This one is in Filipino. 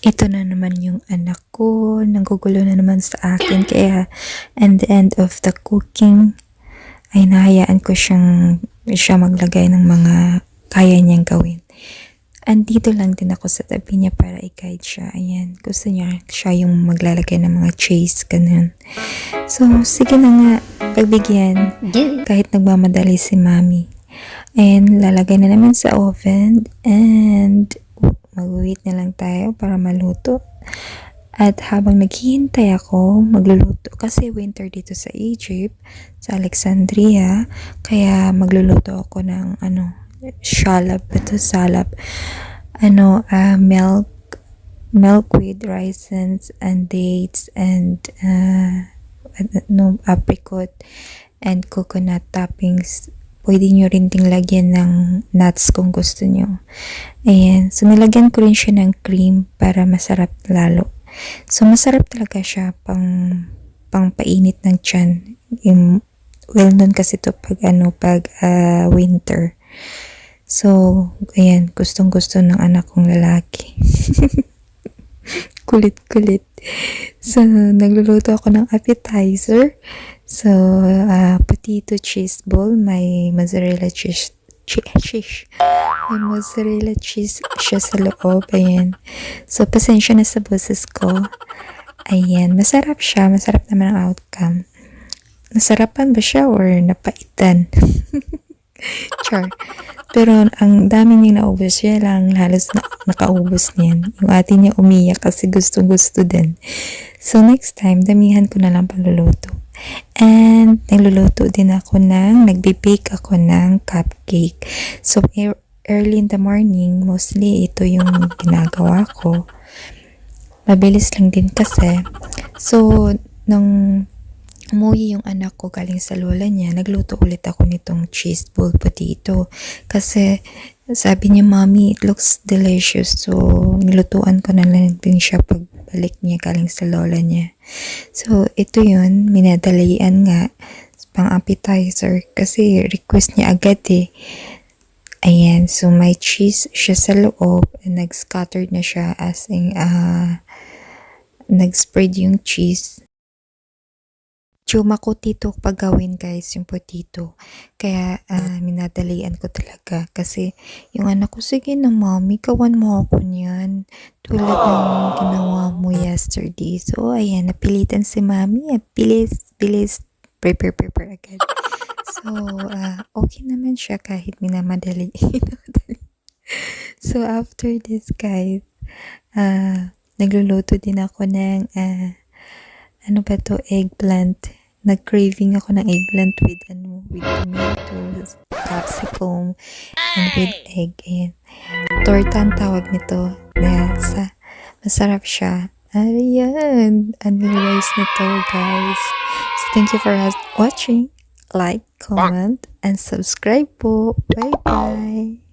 Ito na naman yung anak ko, nanggugulo na naman sa akin, kaya at the end of the cooking, ay nahayaan ko siya maglagay ng mga kaya niyang gawin. Andito lang din ako sa tabi niya para i-guide siya. Ayan, gusto niya siya yung maglalagay ng mga cheese, ganun. So, sige na nga, pagbigyan, kahit nagmamadali si mami. And lalagay na naman sa oven and mag-wait na lang tayo para maluto. At habang naghihintay ako, magluluto kasi winter dito sa Egypt, sa Alexandria, kaya magluluto ako ng salab milk with raisins and dates and apricot and coconut toppings. Pwede nyo rin ding lagyan ng nuts kung gusto nyo. Ayan. So, nilagyan ko rin siya ng cream para masarap lalo. So, masarap talaga siya pang painit ng tiyan. Well known kasi to pag winter. So, ayan. Gustong gusto ng anak kong lalaki. Kulit-kulit. So, nagluluto ako ng appetizer. So, potato cheese ball. May mozzarella cheese. May mozzarella cheese siya sa loob. Ayan. So, pasensya na sa boses ko. Ayan. Masarap siya. Masarap naman ang outcome. Nasarapan ba siya or napaitan? Char. Pero ang dami niyang naubos. Siya lang halos nakaubos niyan. Yung ate niya umiyak kasi gusto din. So, next time, damihan ko na lang paluluto. And nagluluto din ako nagbe-bake ako ng cupcake. So, early in the morning, mostly ito yung ginagawa ko. Mabilis lang din kasi. So, nung umuwi yung anak ko galing sa lola niya, nagluto ulit ako nitong cheese ball potato. Kasi sabi niya, Mommy, it looks delicious. So, nilutuan ko na lang din siya pagbalik niya galing sa lola niya. So, ito yun, minadalian nga pang appetizer kasi request niya agad eh. Ayan, so may cheese siya sa loob and nag-scattered na siya as in, nag-spread yung cheese. Makutito pagawin guys yung potato. Kaya minadalian ko talaga kasi yung anak ko, sige na Mommy, gawan mo ako niyan. Tulad ng ginawa mo yesterday. So ayan, napilitan si Mami. Bilis, prepare agad. So okay naman siya kahit minamadali. So after this guys, nagluluto din ako ng eggplant. Nag-craving ako ng eggplant with tomatoes, capsicum, and with egg. Ayan. Torta ang tawag nito. Masarap siya. Ayan. Rice nito, guys. So, thank you for watching. Like, comment, and subscribe po. Bye-bye.